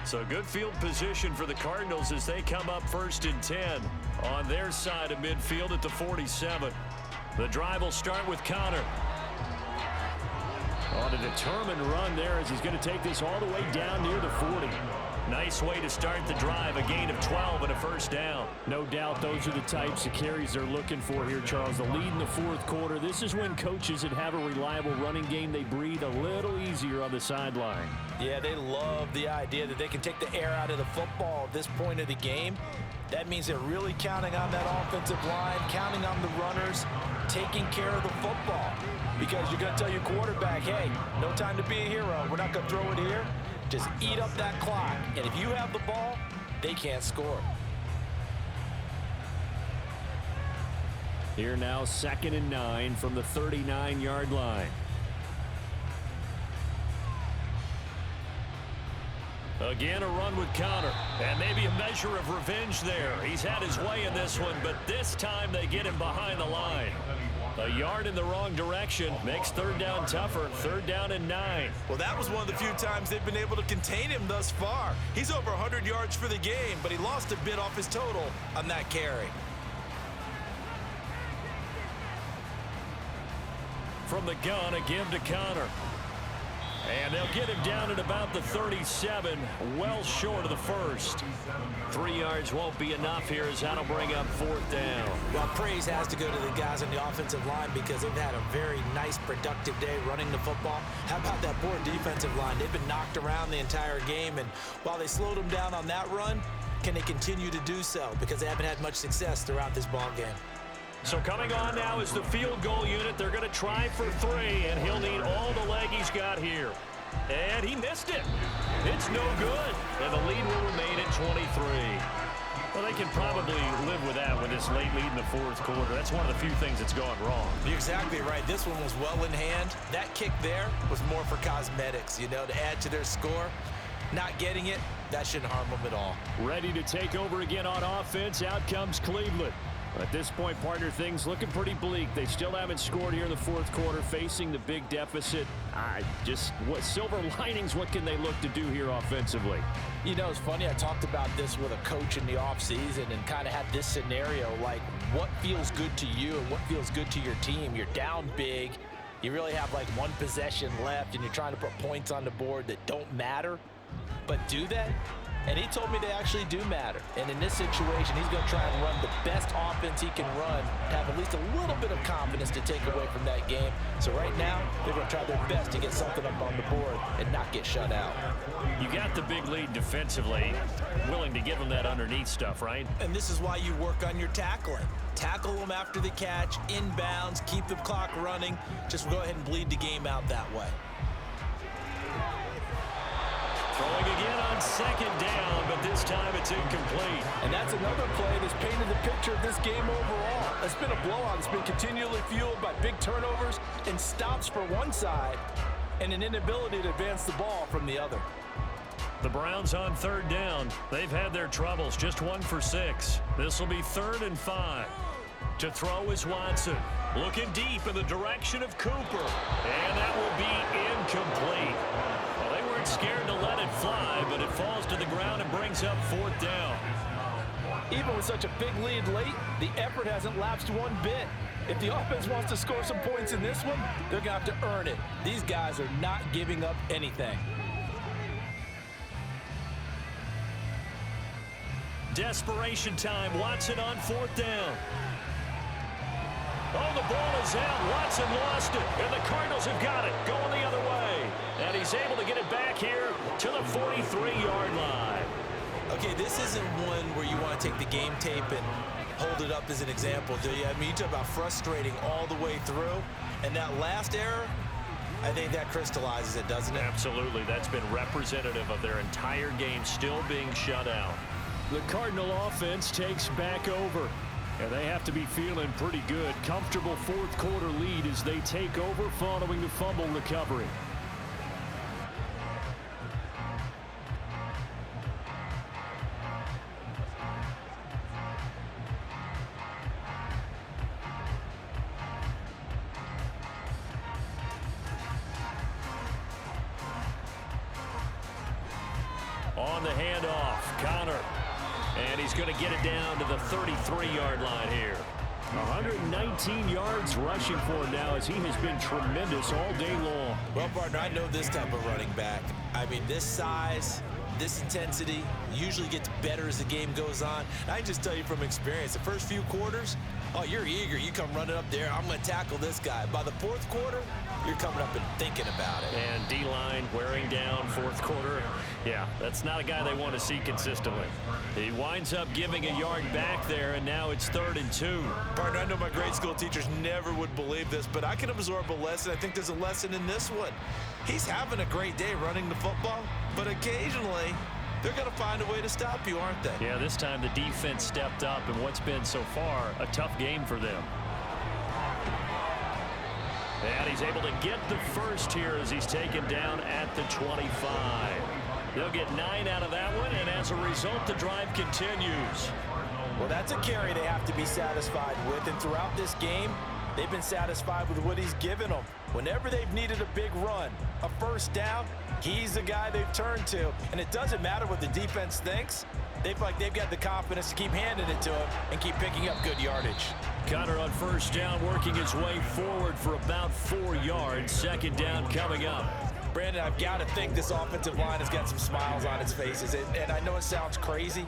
So good field position for the Cardinals as they come up 1st and 10 on their side of midfield at the 47. The drive will start with Connor. On a determined run there as he's going to take this all the way down near the 40. Nice way to start the drive, a gain of 12 and a 1st down. No doubt those are the types of carries they're looking for here, Charles. The lead in the 4th quarter. This is when coaches that have a reliable running game, they breathe a little easier on the sideline. Yeah, they love the idea that they can take the air out of the football at this point of the game. That means they're really counting on that offensive line, counting on the runners, taking care of the football. Because you're going to tell your quarterback, hey, no time to be a hero. We're not going to throw it here. Just eat up that clock. And if you have the ball, they can't score. Here now, 2nd and 9 from the 39-yard line. Again, a run with Connor. And maybe a measure of revenge there. He's had his way in this one, but this time they get him behind the line. A yard in the wrong direction makes 3rd down tougher. 3rd down and 9. Well, that was one of the few times they've been able to contain him thus far. He's over 100 yards for the game, but he lost a bit off his total on that carry. From the gun, a give to Connor. And they'll get him down at about the 37, well short of the 1st. 3 yards won't be enough here as that'll bring up 4th down. Well, praise has to go to the guys on the offensive line because they've had a very nice, productive day running the football. How about that poor defensive line? They've been knocked around the entire game, and while they slowed them down on that run, can they continue to do so? Because they haven't had much success throughout this ball game. So coming on now is the field goal unit. They're going to try for 3, and he'll need all the leg he's got here. And he missed it. It's no good. And the lead will remain at 23. Well, they can probably live with that with this late lead in the 4th quarter. That's one of the few things that's gone wrong. You're exactly right. This one was well in hand. That kick there was more for cosmetics, you know, to add to their score. Not getting it, that shouldn't harm them at all. Ready to take over again on offense. Out comes Cleveland. At this point, partner, things looking pretty bleak. They still haven't scored here in the 4th quarter, facing the big deficit. What silver linings, what can they look to do here offensively? You know, it's funny, I talked about this with a coach in the offseason and kind of had this scenario, like what feels good to you and what feels good to your team. You're down big. You really have like one possession left, and you're trying to put points on the board that don't matter. But do they? And he told me they actually do matter. And in this situation, he's going to try and run the best offense he can run to have at least a little bit of confidence to take away from that game. So right now, they're going to try their best to get something up on the board and not get shut out. You got the big lead defensively, willing to give them that underneath stuff, right? And this is why you work on your tackling. Tackle them after the catch, inbounds, keep the clock running. Just go ahead and bleed the game out that way. Throwing again on 2nd down, but this time it's incomplete. And that's another play that's painted the picture of this game overall. It's been a blowout. It's been continually fueled by big turnovers and stops for one side and an inability to advance the ball from the other. The Browns on 3rd down. They've had their troubles, just 1 for 6. This will be 3rd and 5. To throw is Watson. Looking deep in the direction of Cooper. And that will be incomplete. Well, they weren't scared to let it fly, but it falls to the ground and brings up 4th down. Even with such a big lead late, the effort hasn't lapsed one bit. If the offense wants to score some points in this one, they're going to have to earn it. These guys are not giving up anything. Desperation time. Watson on 4th down. Oh, the ball is out. Watson lost it, and the Cardinals have got it. Going the other way. And he's able to get it back here to the 43-yard line. Okay, this isn't one where you want to take the game tape and hold it up as an example, do you? I mean, you talk about frustrating all the way through, and that last error, I think that crystallizes it, doesn't it? Absolutely. That's been representative of their entire game still being shut out. The Cardinal offense takes back over, and they have to be feeling pretty good. Comfortable 4th quarter lead as they take over following the fumble recovery. On the handoff, Connor. And he's going to get it down to the 33-yard line here. 119 yards rushing for him now as he has been tremendous all day long. Well, partner, I know this type of running back. I mean, this size, this intensity usually gets better as the game goes on. And I can just tell you from experience, the first few quarters, oh, you're eager. You come running up there. I'm going to tackle this guy. By the 4th quarter, you're coming up and thinking about it. And D-line wearing down 4th quarter. Yeah, that's not a guy they want to see consistently. He winds up giving a yard back there, and now it's 3rd and 2. Partner, I know my grade school teachers never would believe this, but I can absorb a lesson. I think there's a lesson in this one. He's having a great day running the football, but occasionally they're going to find a way to stop you, aren't they? Yeah, this time the defense stepped up in what's been so far a tough game for them. And he's able to get the first here as he's taken down at the 25. They'll get 9 out of that one, and as a result, the drive continues. Well, that's a carry they have to be satisfied with, and throughout this game, they've been satisfied with what he's given them. Whenever they've needed a big run, a 1st down, he's the guy they've turned to, and it doesn't matter what the defense thinks. They've got the confidence to keep handing it to him and keep picking up good yardage. Connor on 1st down, working his way forward for about 4 yards. 2nd down coming up. Brandon, I've got to think this offensive line has got some smiles on its faces, and I know it sounds crazy,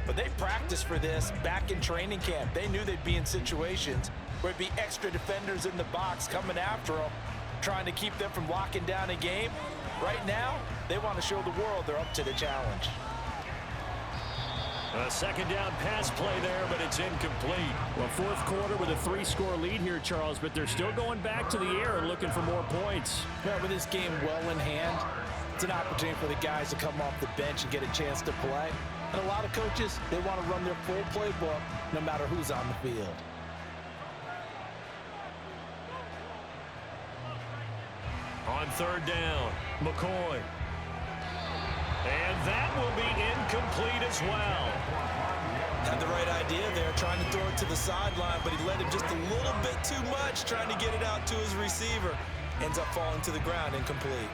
but they practiced for this back in training camp. They knew they'd be in situations where it'd be extra defenders in the box coming after them, trying to keep them from locking down a game. Right now, they want to show the world they're up to the challenge. A 2nd down pass play there, but it's incomplete. Well, 4th quarter with a 3-score lead here, Charles, but they're still going back to the air and looking for more points. Yeah, with this game well in hand, it's an opportunity for the guys to come off the bench and get a chance to play. And a lot of coaches, they want to run their full playbook no matter who's on the field. On 3rd down, McCoy. And that will be incomplete as well. Had the right idea there, trying to throw it to the sideline, but he led him just a little bit too much, trying to get it out to his receiver. Ends up falling to the ground, incomplete.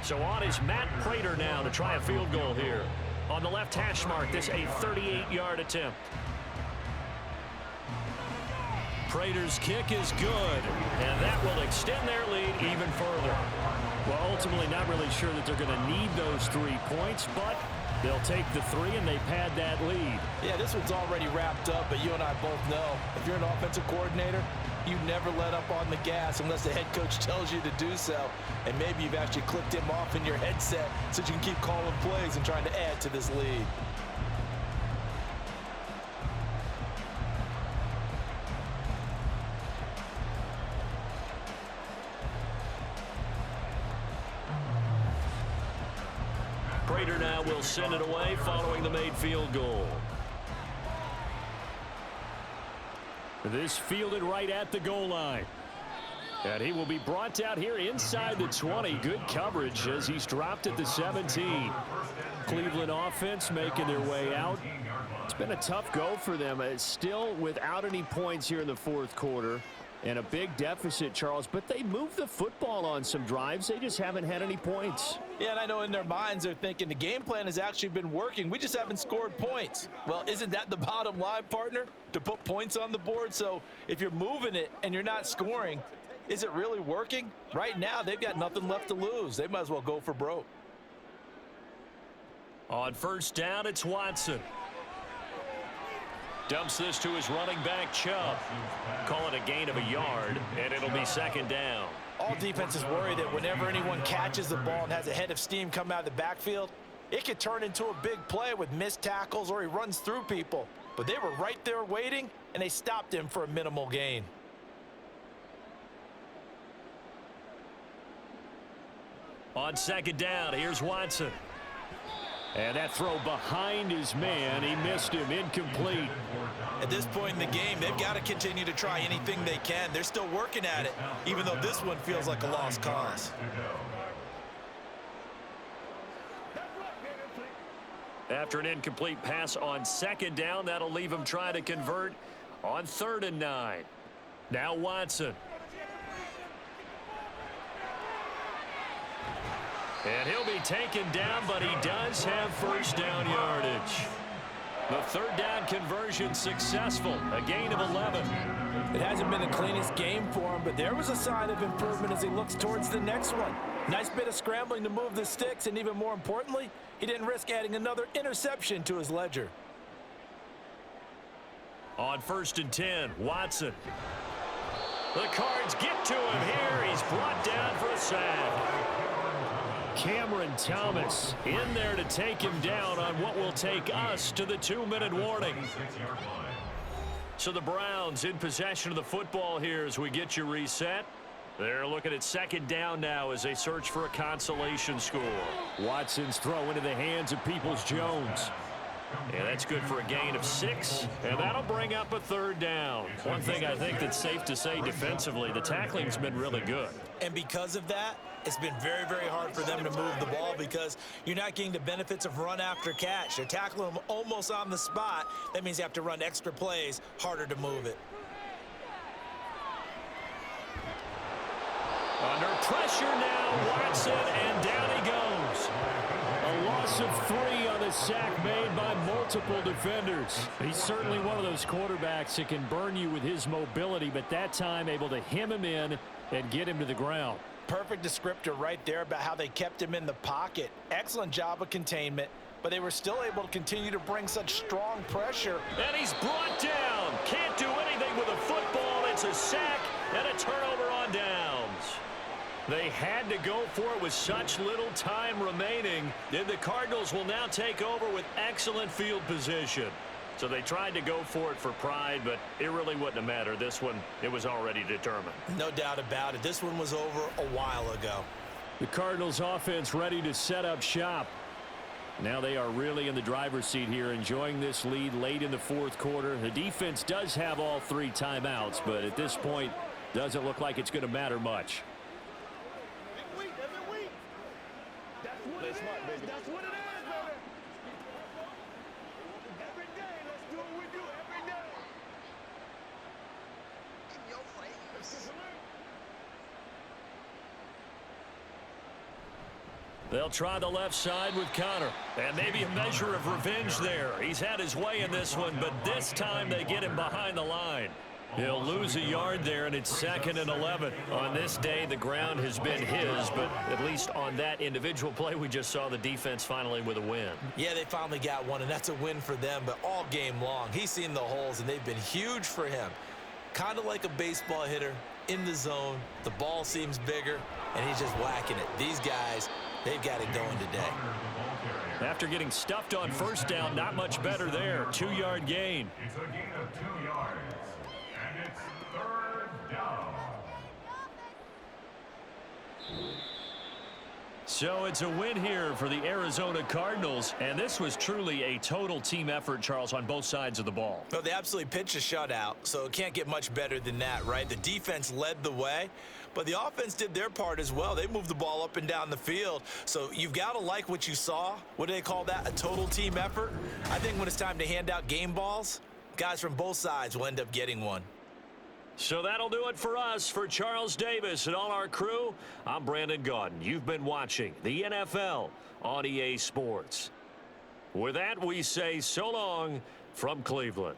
So on is Matt Prater now to try a field goal here. On the left hash mark, this a 38-yard attempt. Prater's kick is good, and that will extend their lead even further. Well, ultimately not really sure that they're going to need those 3 points, but they'll take the 3 and they pad that lead. Yeah, this one's already wrapped up, but you and I both know if you're an offensive coordinator, you never let up on the gas unless the head coach tells you to do so. And maybe you've actually clicked him off in your headset so you can keep calling plays and trying to add to this lead. Prater now will send it away following the made field goal. This fielded right at the goal line. And he will be brought out here inside the 20. Good coverage as he's dropped at the 17. Cleveland offense making their way out. It's been a tough go for them. It's still without any points here in the fourth quarter. And a big deficit, Charles. But they moved the football on some drives. They just haven't had any points. Yeah, and I know in their minds they're thinking the game plan has actually been working. We just haven't scored points. Well, isn't that the bottom line, partner? To put points on the board? So if you're moving it and you're not scoring, is it really working? Right now, they've got nothing left to lose. They might as well go for broke. On first down, it's Watson. Dumps this to his running back, Chubb. Call it a gain of a yard, and it'll be second down. All defenses worry that whenever anyone catches the ball and has a head of steam come out of the backfield, it could turn into a big play with missed tackles or he runs through people. But they were right there waiting, and they stopped him for a minimal gain. On second down, here's Watson. And that throw behind his man, he missed him, incomplete. At this point in the game, they've got to continue to try anything they can. They're still working at it, even though this one feels like a lost cause. After an incomplete pass on second down, that'll leave him trying to convert on 3rd and 9. Now Watson. And he'll be taken down, but he does have first down yardage. The 3rd down conversion successful, a gain of 11. It hasn't been the cleanest game for him, but there was a sign of improvement as he looks towards the next one. Nice bit of scrambling to move the sticks, and even more importantly, he didn't risk adding another interception to his ledger. On 1st and 10, Watson. The Cards get to him here. He's brought down for a sack. Cameron Thomas in there to take him down on what will take us to the 2-minute warning. So the Browns in possession of the football here as we get you reset. They're looking at second down now as they search for a consolation score. Watson's throw into the hands of Peoples-Jones. Yeah, that's good for a gain of 6, and that'll bring up a 3rd down. One thing I think that's safe to say defensively, the tackling's been really good. And because of that, it's been very, very hard for them to move the ball because you're not getting the benefits of run after catch. They're tackling them almost on the spot. That means you have to run extra plays, harder to move it. Under pressure now, Watson, and down he goes. A loss of 3 on the sack made by multiple defenders. He's certainly one of those quarterbacks that can burn you with his mobility, but that time able to hem him in and get him to the ground. Perfect descriptor right there about how they kept him in the pocket. Excellent job of containment, but they were still able to continue to bring such strong pressure. And he's brought down. Can't do anything with a football. It's a sack and a turnover on downs. They had to go for it with such little time remaining. Then the Cardinals will now take over with excellent field position. So they tried to go for it for pride, but it really wouldn't have mattered. This one, it was already determined. No doubt about it. This one was over a while ago. The Cardinals offense ready to set up shop. Now they are really in the driver's seat here, enjoying this lead late in the fourth quarter. The defense does have all 3 timeouts, but at this point, doesn't look like it's going to matter much. That's what it is, baby. Every day, let's do what we do every day. In your face. They'll try the left side with Connor. And maybe a measure of revenge there. He's had his way in this one, but this time they get him behind the line. He'll lose a yard there, and it's 2nd and 11. On this day, the ground has been his, but at least on that individual play, we just saw the defense finally with a win. Yeah, they finally got one, and that's a win for them, but all game long, he's seen the holes, and they've been huge for him. Kind of like a baseball hitter in the zone. The ball seems bigger, and he's just whacking it. These guys, they've got it going today. After getting stuffed on first down, not much better there. 2-yard gain. It's a gain of 2 yards. And it's 3rd down. So it's a win here for the Arizona Cardinals, and this was truly a total team effort, Charles, on both sides of the ball. Well, they absolutely pitched a shutout, so it can't get much better than that, right? The defense led the way, but the offense did their part as well. They moved the ball up and down the field, so you've got to like what you saw. What do they call that? A total team effort? I think when it's time to hand out game balls, guys from both sides will end up getting one. So that'll do it for us. For Charles Davis and all our crew, I'm Brandon Gaudin. You've been watching the NFL on EA Sports. With that, we say so long from Cleveland.